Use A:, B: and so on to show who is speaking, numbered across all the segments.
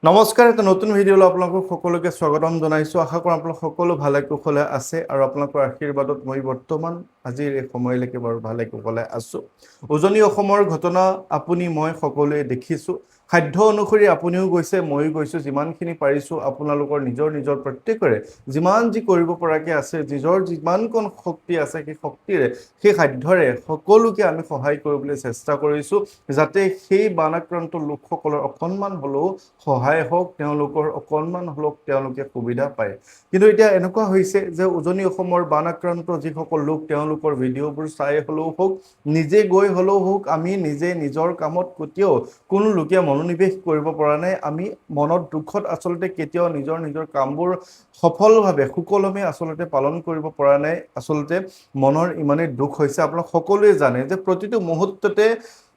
A: নমস্কাৰ, এটা নতুন ভিডিঅ'লৈ আপোনালোকক সকলোকে স্বাগতম জনাইছোঁ। আশা কৰোঁ আপোনালোক সকলো ভালে কুশলে আছে আৰু আপোনালোকৰ আশীৰ্বাদত মই বৰ্তমান আজিৰ এই সময়লৈকে বাৰু ভালে কুশলে আছোঁ। উজনি অসমৰ ঘটনা আপুনি মই সকলোৱে দেখিছোঁ। সাধ্য অনুসৰি আপুনিও গৈছে, ময়ো গৈছোঁ। যিমানখিনি পাৰিছোঁ আপোনালোকৰ নিজৰ প্ৰত্যেকৰে যিমান যি কৰিব পৰাকৈ আছে, নিজৰ যিমানকণ শক্তি আছে সেই শক্তিৰে, সেই সাধ্যৰে সকলোকে আমি সহায় কৰিবলৈ চেষ্টা কৰিছোঁ, যাতে সেই বানাক্ৰান্ত লোকসকলৰ অকণমান হ'লেও সহায় হওক, তেওঁলোকৰ অকণমান হ'লেও তেওঁলোকে সুবিধা পায়। কিন্তু এতিয়া এনেকুৱা হৈছে যে উজনি অসমৰ বানাক্ৰান্ত যিসকল লোক, তেওঁলোকৰ ভিডিঅ'বোৰ চাই হ'লেও হওক, নিজে গৈ হ'লেও হওক, আমি নিজে নিজৰ কামত কেতিয়াও কোনো লোকে মনোনিৱেশ কৰিব পৰা নাই। আমি মনত দুখত আচলতে কেতিয়াও নিজৰ কামবোৰ সফলভাৱে সুকলমে আচলতে পালন কৰিব পৰা নাই। আচলতে মনৰ ইমানেই দুখ হৈছে। আপোনালোক সকলোৱে জানে যে প্ৰতিটো মুহূৰ্ততে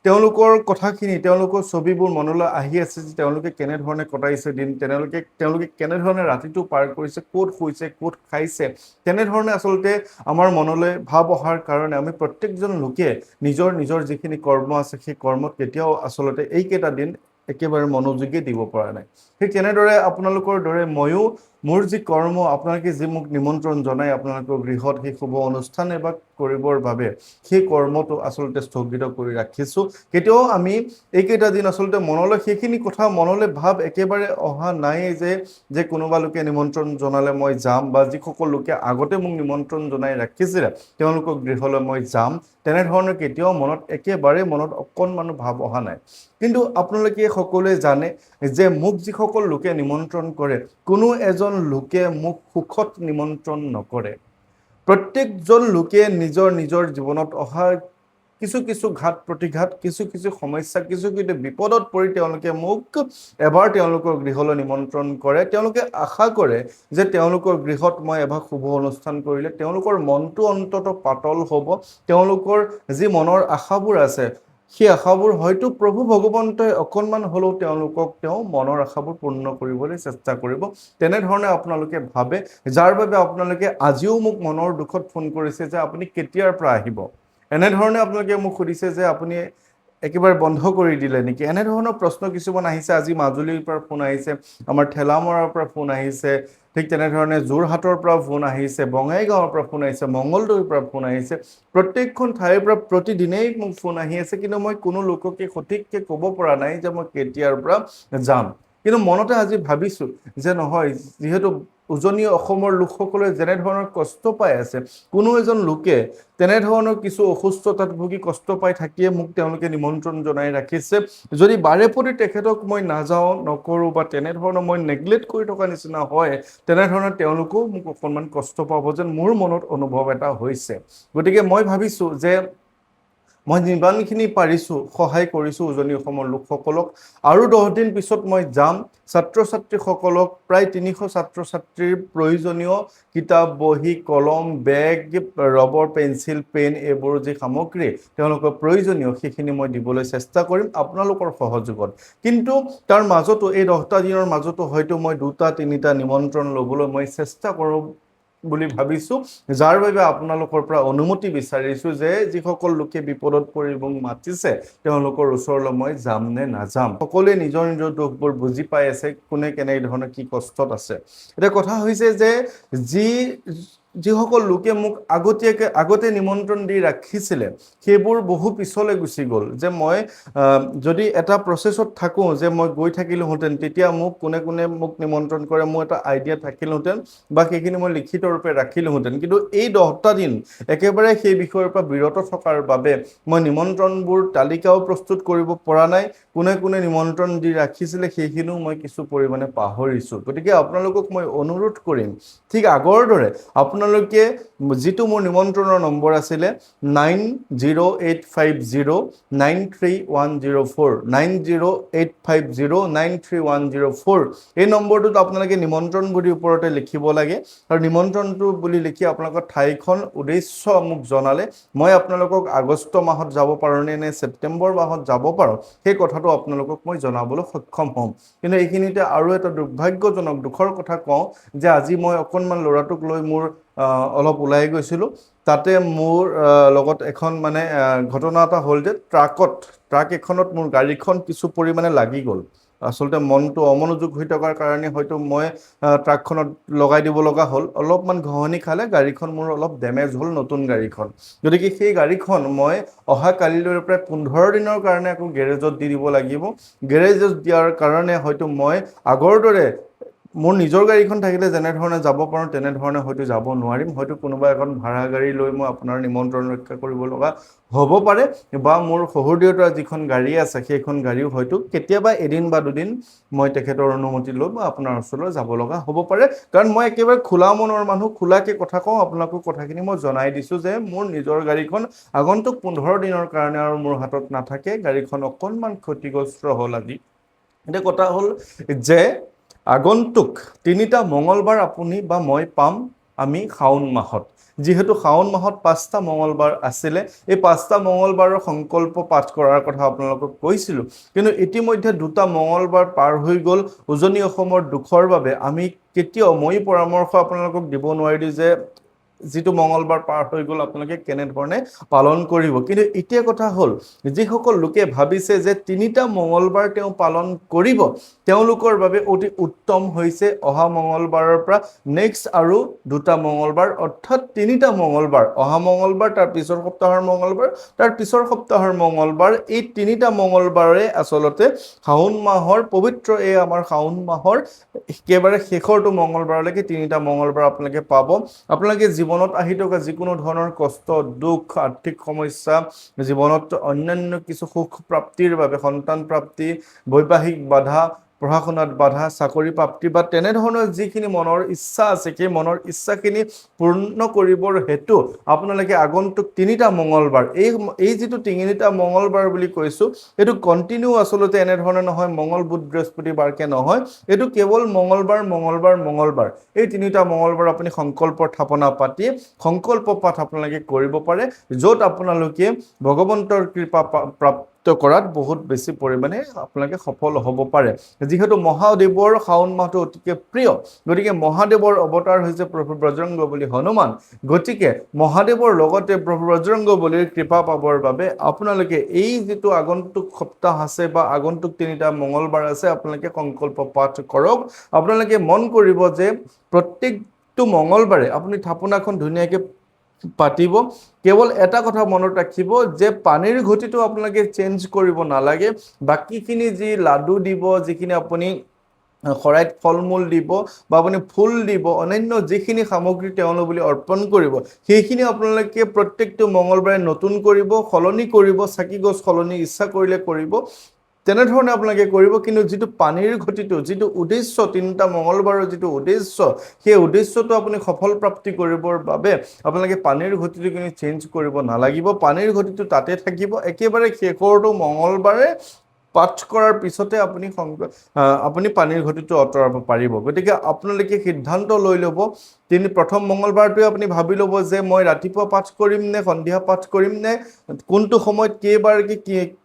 A: তেওঁলোকৰ কথাখিনি, তেওঁলোকৰ ছবিবোৰ মনলৈ আহি আছে যে তেওঁলোকে কেনেধৰণে কটাইছে দিন, তেওঁলোকে কেনেধৰণে ৰাতিটো পাৰ কৰিছে, ক'ত শুইছে, ক'ত খাইছে, তেনেধৰণে আচলতে আমাৰ মনলৈ ভাৱ অহাৰ কাৰণে আমি প্ৰত্যেকজন লোকে নিজৰ যিখিনি কৰ্ম আছে সেই কৰ্মত কেতিয়াও আচলতে এইকেইটা দিন একেবাৰে মনোযোগী দিব পৰা নাই। ঠিক তেনেদৰে আপোনালোকৰ দৰে ময়ো মোৰ যি কৰ্ম, আপোনালোকে যি মোক নিমন্ত্ৰণ জনাই আপোনালোকৰ গৃহত সেই শুভ অনুষ্ঠান এভাগ কৰিবৰ বাবে, সেই কৰ্মটো আচলতে স্থগিত কৰি ৰাখিছোঁ। কেতিয়াও আমি এইকেইটা দিন আচলতে মনলৈ সেইখিনি কথা মনলৈ ভাৱ একেবাৰে অহা নাই যে কোনোবা লোকে নিমন্ত্ৰণ জনালে মই যাম, বা যিসকল লোকে আগতে মোক নিমন্ত্ৰণ জনাই ৰাখিছিলে তেওঁলোকৰ গৃহলৈ মই যাম, তেনেধৰণৰ কেতিয়াও মনত অকণমানো ভাৱ অহা নাই। কিন্তু আপোনালোকে সকলোৱে জানে যে মোক যিসকল লোকে নিমন্ত্ৰণ কৰে, কোনো এজন লোকে মোক সুখত নিমন্ত্ৰণ নকৰে। প্ৰত্যেকজন লোকে নিজৰ জীৱনত অহা কিছু ঘাত প্ৰতিঘাত, কিছু সমস্যা, কিছু বিপদত পৰি তেওঁলোকে মোক এবাৰ তেওঁলোকৰ গৃহলৈ নিমন্ত্ৰণ কৰে। তেওঁলোকে আশা কৰে যে তেওঁলোকৰ গৃহত মই এভাগ শুভ অনুষ্ঠান কৰিলে তেওঁলোকৰ মনটো অন্তত পাতল হ'ব, তেওঁলোকৰ যি মনৰ আশাবোৰ আছে সেই আশাবোৰ হয়তো প্ৰভু ভগৱন্তই অকণমান হ'লেও তেওঁলোকক মনৰ আশাবোৰ পূৰ্ণ কৰিবলৈ চেষ্টা কৰিব। তেনেধৰণে আপোনালোকে ভাবে, যাৰ বাবে আপোনালোকে আজিও মোক মনৰ দুখত ফোন কৰিছে যে আপুনি কেতিয়াৰ পৰা আহিব। এনেধৰণে আপোনালোকে মোক সুধিছে যে আপুনি একেবাৰে বন্ধ কৰি দিলে নেকি, এনেধৰণৰ প্ৰশ্ন কিছুমান আহিছে। আজি মাজুলীৰ পৰা ফোন আহিছে, আমাৰ ঠেলামৰাৰ পৰা ফোন আহিছে, ঠিক তেনেধৰণে যোৰহাটৰ পৰা ফোন আহিছে, বঙাইগাঁৱৰ পৰা ফোন আহিছে, মংগলদৈৰ পৰা ফোন আহিছে। প্ৰত্যেকখন ঠাইৰ পৰা প্ৰতিদিনেই মোক ফোন আহি আছে, কিন্তু মই কোনো লোককে সঠিককৈ ক'ব পৰা নাই যে মই কেতিয়াৰ পৰা যাম। কিন্তু মনতে আজি ভাবিছোঁ যে নহয়, যিহেতু উজনি অসমৰ লোকসকলে যেনেধৰণৰ কষ্ট পাই আছে, কোনো এজন লোকে তেনেধৰণৰ কিছু অসুস্থতাত ভুগি কষ্ট পাই থাকিয়ে মোক তেওঁলোকে নিমন্ত্ৰণ জনাই ৰাখিছে। যদি বাৰে প্ৰতি তেখেতক মই নাযাওঁ, নকৰোঁ, বা তেনেধৰণৰ মই নেগলেক্ট কৰি থকা নিচিনা হয়, তেনেধৰণে তেওঁলোকেও মোক অকণমান কষ্ট পাব যেন মোৰ মনত অনুভৱ এটা হৈছে। গতিকে মই ভাবিছোঁ যে মই যিমানখিনি পাৰিছোঁ সহায় কৰিছোঁ উজনি অসমৰ লোকসকলক। আৰু 10 দিন পিছত মই যাম। ছাত্ৰ ছাত্ৰীসকলক, প্ৰায় 300 ছাত্ৰ ছাত্ৰীৰ প্ৰয়োজনীয় কিতাপ, বহী, কলম, বেগ, ৰবৰ, পেঞ্চিল, পেন, এইবোৰ যি সামগ্ৰী তেওঁলোকৰ প্ৰয়োজনীয় সেইখিনি মই দিবলৈ চেষ্টা কৰিম আপোনালোকৰ সহযোগত। কিন্তু তাৰ মাজতো এই 10টা দিনৰ মাজতো হয়তো মই 2টা-3টা নিমন্ত্ৰণ ল'বলৈ মই চেষ্টা কৰোঁ বুলি ভাবিছোঁ, যাৰ বাবে আপোনালোকৰ পৰা অনুমতি বিচাৰিছোঁ যে যিসকল লোকে বিপদত পৰি মোক মাতিছে তেওঁলোকৰ ওচৰলৈ মই যাম নে নাযাম। সকলোৱে নিজৰ দুখবোৰ বুজি পাই আছে, কোনে কেনেধৰণে কি কষ্টত আছে। এতিয়া কথা হৈছে যে যিসকল লোকে মোক আগতে নিমন্ত্ৰণ দি ৰাখিছিলে সেইবোৰ বহু পিছলৈ গুচি গ'ল। যে মই যদি এটা প্ৰচেছত থাকোঁ যে মই গৈ থাকিলোহেঁতেন, তেতিয়া কোনে মোক নিমন্ত্ৰণ কৰে মোৰ এটা আইডিয়া থাকিলহেঁতেন, বা সেইখিনি মই লিখিত ৰূপে ৰাখিলোহেঁতেন। কিন্তু এই 10টা দিন একেবাৰে সেই বিষয়ৰ পৰা বিৰত থকাৰ বাবে মই নিমন্ত্ৰণবোৰ তালিকাও প্ৰস্তুত কৰিব পৰা নাই। কোনে নিমন্ত্ৰণ দি ৰাখিছিলে সেইখিনিও মই কিছু পৰিমাণে পাহৰিছোঁ। গতিকে আপোনালোকক মই অনুৰোধ কৰিম, ঠিক আগৰ দৰে আপোনালোকে যিটো মোৰ নিমন্ত্ৰণৰ নম্বৰ আছিলে 9085093104, 9085093104, এই নম্বৰটোত আপোনালোকে নিমন্ত্ৰণ বুলি ওপৰতে লিখিব লাগে। আৰু নিমন্ত্ৰণটো বুলি লিখি আপোনালোকৰ ঠাইখন উদ্দেশ্য মোক জনালে মই আপোনালোকক আগষ্ট মাহত যাব পাৰোঁ নে ছেপ্টেম্বৰ মাহত যাব পাৰোঁ সেই কথাটো আপোনালোকক মই জনাবলৈ সক্ষম হ'ম। কিন্তু এইখিনিতে আৰু এটা দুখৰ কথা কওঁ যে আজি মই অকণমান ল'ৰাটোক লৈ মোৰ অলপ ওলাই গৈছিলোঁ। তাতে মোৰ লগত এখন ঘটনা এটা হ'ল যে ট্ৰাক এখনত মোৰ গাড়ীখন কিছু পৰিমাণে লাগি গ'ল। আচলতে মনটো অমনোযোগ হৈ থকাৰ কাৰণে হয়তো মই ট্ৰাকখনত লগাই দিব লগা হ'ল। অলপমান ঘঁহনি খালে গাড়ীখন মোৰ অলপ ডেমেজ হ'ল, নতুন গাড়ীখন। গতিকে সেই গাড়ীখন মই অহা কালিলৈ প্ৰায় 15 দিনৰ কাৰণে আকৌ গেৰেজত দি দিব লাগিব। গেৰেজত দিয়াৰ কাৰণে হয়তো মই আগৰ দৰে মোৰ নিজৰ গাড়ীখন থাকিলে যেনেধৰণে যাব পাৰোঁ তেনেধৰণে হয়তো যাব নোৱাৰিম। হয়তো কোনোবা এখন ভাড়া গাড়ী লৈ মই আপোনাৰ নিমন্ত্ৰণ ৰক্ষা কৰিব লগা হ'ব পাৰে, বা মোৰ শহুৰ দেউতাৰ যিখন গাড়ী আছে সেইখন গাড়ীও হয়তো কেতিয়াবা এদিন বা দুদিন মই তেখেতৰ অনুমতি লৈ মই আপোনাৰ ওচৰলৈ যাব লগা হ'ব পাৰে। কাৰণ মই একেবাৰে খোলা মনৰ মানুহ, খোলাকে কথা কওঁ। আপোনাকো কথাখিনি মই জনাই দিছোঁ যে মোৰ নিজৰ গাড়ীখন আগন্তুক 15 দিনৰ কাৰণে আৰু মোৰ হাতত নাথাকে। গাড়ীখন অকণমান ক্ষতিগ্ৰস্ত হ'ল আজি। এতিয়া কথা হ'ল যে আগন্তুক 3টা মঙলবাৰ আপুনি বা মই পাম আমি শাওণ মাহত। যিহেতু শাওণ মাহত 5টা মঙলবাৰ আছিলে, এই 5টা মঙলবাৰৰ সংকল্প পাঠ কৰাৰ কথা আপোনালোকক কৈছিলোঁ। কিন্তু ইতিমধ্যে 2টা মঙলবাৰ পাৰ হৈ গ'ল। উজনি অসমৰ দুখৰ বাবে আমি কেতিয়াও মই পৰামৰ্শ আপোনালোকক দিব নোৱাৰিলোঁ যে যিটো মঙলবাৰ পাৰ হৈ গ'ল আপোনালোকে কেনেধৰণে পালন কৰিব। কিন্তু এতিয়া কথা হ'ল, যিসকল লোকে ভাবিছে যে 3টা মঙলবাৰ তেওঁ পালন কৰিব, তেওঁলোকৰ বাবে অতি উত্তম হৈছে অহা মঙলবাৰৰ পৰা নেক্সট আৰু 2টা মঙলবাৰ, অৰ্থাৎ 3টা মঙলবাৰ। অহা মঙলবাৰ, তাৰ পিছৰ সপ্তাহৰ মঙলবাৰ, তাৰ পিছৰ সপ্তাহৰ মঙলবাৰ। এই 3টা মঙলবাৰে আচলতে শাওণ মাহৰ পবিত্ৰ এই আমাৰ শাওণ মাহৰ একেবাৰে শেষৰটো মঙলবাৰলৈকে 3টা মঙলবাৰ আপোনালোকে পাব। আপোনালোকে জীৱনত আহি থকা যিকোনো ধৰণৰ কষ্ট, দুখ, আৰ্থিক সমস্যা, জীৱনত অন্যান্য কিছু সুখ প্ৰাপ্তিৰ বাবে, সন্তান প্ৰাপ্তি, বৈবাহিক বাধা, পঢ়া শুনাত বাধা, চাকৰি প্ৰাপ্তি বা তেনেধৰণৰ যিখিনি মনৰ ইচ্ছা আছে, সেই মনৰ ইচ্ছাখিনি পূৰ্ণ কৰিবৰ হেতু আপোনালোকে আগন্তুক 3টা মঙলবাৰ, এই যিটো 3টা মঙলবাৰ বুলি কৈছোঁ, এইটো কণ্টিনিউ আচলতে এনেধৰণে নহয়, মঙল বুধ বৃহস্পতিবাৰকে নহয়। এইটো কেৱল মঙলবাৰ মঙলবাৰ মঙলবাৰ। এই 3টা মঙলবাৰ আপুনি সংকল্প থাপনা পাতি সংকল্প পাঠ আপোনালোকে কৰিব পাৰে, য'ত আপোনালোকে ভগৱন্তৰ কৃপা প্ৰাপ্ত কৰাত বহুত বেছি পৰিমাণে আপোনালোকে সফল হ'ব পাৰে। যিহেতু মহাদেৱৰ শাওণ মাহটো অতিকে প্ৰিয়, গতিকে মহাদেৱৰ অৱতাৰ হৈছে প্ৰভু বজৰংগবলী হনুমান। গতিকে মহাদেৱৰ লগতে প্ৰভু বজৰংগবলীৰ কৃপা পাবৰ বাবে আপোনালোকে এই যিটো আগন্তুক সপ্তাহ আছে বা আগন্তুক 3টা মঙলবাৰ আছে, আপোনালোকে সংকল্প পাঠ কৰক। আপোনালোকে মন কৰিব যে প্ৰত্যেকটো মঙলবাৰে আপুনি থাপনাখন ধুনীয়াকৈ পাতিব। কেৱল এটা কথা মনত ৰাখিব যে পানীৰ ঘটিটো আপোনালোকে চেঞ্জ কৰিব নালাগে। বাকীখিনি যি লাডু দিব, যিখিনি আপুনি শৰাইত ফল মূল দিব বা আপুনি ফুল দিব, অন্যান্য যিখিনি সামগ্ৰী তেওঁলোক বুলি অৰ্পণ কৰিব, সেইখিনি আপোনালোকে প্ৰত্যেকটো মঙলবাৰে নতুন কৰিব, সলনি কৰিব, চাকি গছ সলনি ইচ্ছা কৰিলে কৰিব, তেনেধৰণে আপোনালোকে কৰিব। কিন্তু যিটো পানীৰ ঘটিটো, যিটো উদ্দেশ্য, 3টা মঙলবাৰৰ যিটো উদ্দেশ্য, সেই উদ্দেশ্যটো আপুনি সফল প্ৰাপ্তি কৰিবৰ বাবে আপোনালোকে পানীৰ ঘটিটো কিন্তু চেঞ্জ কৰিব নালাগিব। পানীৰ ঘটিটো তাতে থাকিব। একেবাৰে শেষৰটো মঙলবাৰে পাঠ কৰাৰ পিছতে আপুনি পানীৰ ঘটিটো আঁতৰাব পাৰিব। গতিকে আপোনালোকে সিদ্ধান্ত লৈ ল'ব, প্ৰথম মঙলবাৰটোৱে আপুনি ভাবি ল'ব যে মই ৰাতিপুৱা পাঠ কৰিম নে সন্ধিয়া পাঠ কৰিম নে কোনটো সময়ত কেইবাৰকে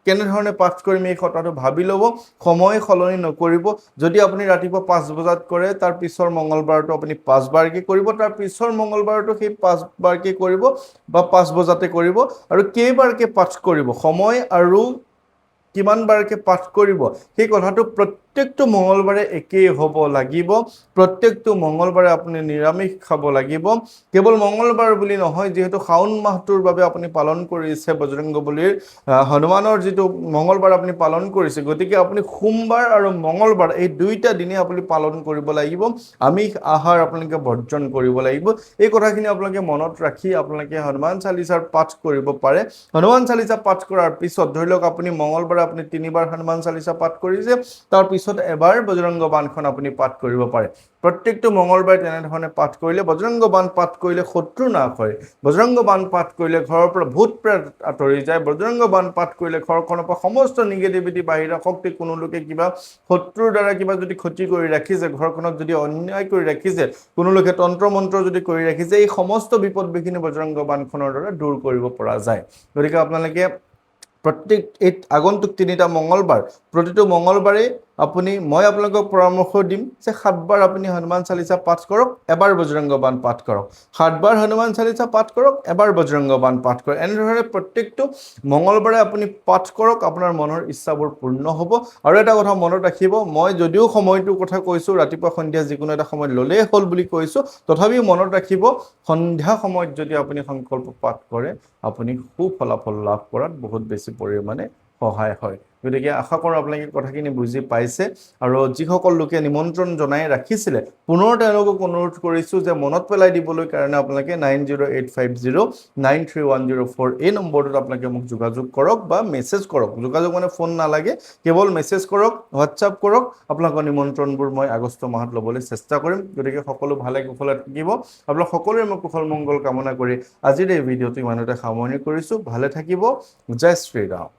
A: কেনেধৰণে পাঠ কৰিম, এই কথাটো ভাবি ল'ব। সময় সলনি নকৰিব। যদি আপুনি ৰাতিপুৱা 5 বজাত কৰে, তাৰ পিছৰ মঙলবাৰটো আপুনি 5 বাৰকৈ কৰিব, তাৰ পিছৰ মঙলবাৰটো সেই 5 বাৰকৈ কৰিব বা 5 বজাতে কৰিব। আৰু কেইবাৰকে পাঠ কৰিব, সময় আৰু কিমান বাৰকে পাঠ কৰিব, সেই কথাটো প্ৰত্যেকটো মঙলবাৰে একেই হ'ব লাগিব। প্ৰত্যেকটো মঙলবাৰে আপুনি নিৰামিষ খাব লাগিব। কেৱল মঙলবাৰ বুলি নহয়, যিহেতু শাওণ মাহটোৰ বাবে আপুনি পালন কৰিছে বজৰংগবলীৰ হনুমানৰ যিটো মঙলবাৰ আপুনি পালন কৰিছে, গতিকে আপুনি সোমবাৰ আৰু মঙলবাৰ এই 2টা দিনে আপুনি পালন কৰিব লাগিব। আমিষ আহাৰ আপোনালোকে বৰ্জন কৰিব লাগিব। এই কথাখিনি আপোনালোকে মনত ৰাখি আপোনালোকে হনুমান চালিচাৰ পাঠ কৰিব পাৰে। হনুমান চালিচা পাঠ কৰাৰ পিছত ধৰি লওক আপুনি মঙলবাৰে আপুনি 3 বাৰ হনুমান চালিচা পাঠ কৰিছে, তাৰ পিছত এবাৰ বজৰংগ বাণখন আপুনি পাঠ কৰিব পাৰে। প্ৰত্যেকটো মঙলবাৰে তেনেধৰণে পাঠ কৰিলে, বজৰংগ বাণ পাঠ কৰিলে শত্ৰু নাশ হয়। বজৰংগ বাণ পাঠ কৰিলে ঘৰৰ পৰা ভূত প্ৰেত আঁতৰি যায়। বজৰংগ বাণ পাঠ কৰিলে ঘৰখনৰ পৰা সমস্ত নিগেটিভিটি, বাহিৰা শক্তি, কোনো লোকে কিবা শত্ৰুৰ দ্বাৰা কিবা যদি ক্ষতি কৰি ৰাখিছে, ঘৰখনত যদি অন্যায় কৰি ৰাখিছে, কোনো লোকে তন্ত্ৰ মন্ত্ৰ যদি কৰি ৰাখিছে, এই সমস্ত বিপদ বিঘিনি বজৰংগ বাণখনৰ দ্বাৰা দূৰ কৰিব পৰা যায়। গতিকে আপোনালোকে আগন্তুক 3টা মঙলবাৰ, প্ৰতিটো মঙলবাৰে মই আপোনালোকক পৰামৰ্শ দিম যে 7 বাৰ আপুনি হনুমান চালিচা পাঠ কৰক, এবাৰ বজৰংগ বাণ পাঠ কৰক, 7 বাৰ হনুমান চালিচা পাঠ কৰক, এবাৰ বজৰংগ বাণ পাঠ কৰক। এনেদৰে প্ৰত্যেকটো মঙলবাৰে আপুনি পাঠ কৰক, আপোনাৰ মনৰ ইচ্ছাবোৰ পূৰ্ণ হ'ব। আৰু এটা কথা মনত ৰাখিব, মই যদিও সময়টোৰ কথা কৈছোঁ, ৰাতিপুৱা সন্ধিয়া যিকোনো এটা সময়ত ল'লেই হ'ল বুলি কৈছোঁ, তথাপিও মনত ৰাখিব সন্ধ্যা সময়ত যদি আপুনি সংকল্প পাঠ কৰে, আপুনি সুফলাফল লাভ কৰাত বহুত বেছি পৰিমাণে সহায় হয়। গতিকে আশা কৰোঁ আপোনালোকে কথাখিনি বুজি পাইছে। আৰু যিসকল লোকে নিমন্ত্ৰণ জনাই ৰাখিছিলে, পুনৰ তেওঁলোকক অনুৰোধ কৰিছোঁ যে মনত পেলাই দিবলৈ কাৰণে আপোনালোকে 9085093104 এই নম্বৰটোত আপোনালোকে মোক যোগাযোগ কৰক বা মেছেজ কৰক। যোগাযোগ মানে ফোন নালাগে, কেৱল মেছেজ কৰক, হোৱাটছআপ কৰক। আপোনালোকৰ নিমন্ত্ৰণবোৰ মই আগষ্ট মাহত ল'বলৈ চেষ্টা কৰিম। গতিকে সকলো ভালে কুশলে থাকিব। আপোনালোক সকলোৰে মই কুশল মংগল কামনা কৰি আজিৰ এই ভিডিঅ'টো ইমানতে সামৰণি কৰিছোঁ। ভালে থাকিব। জয় শ্ৰীৰাম।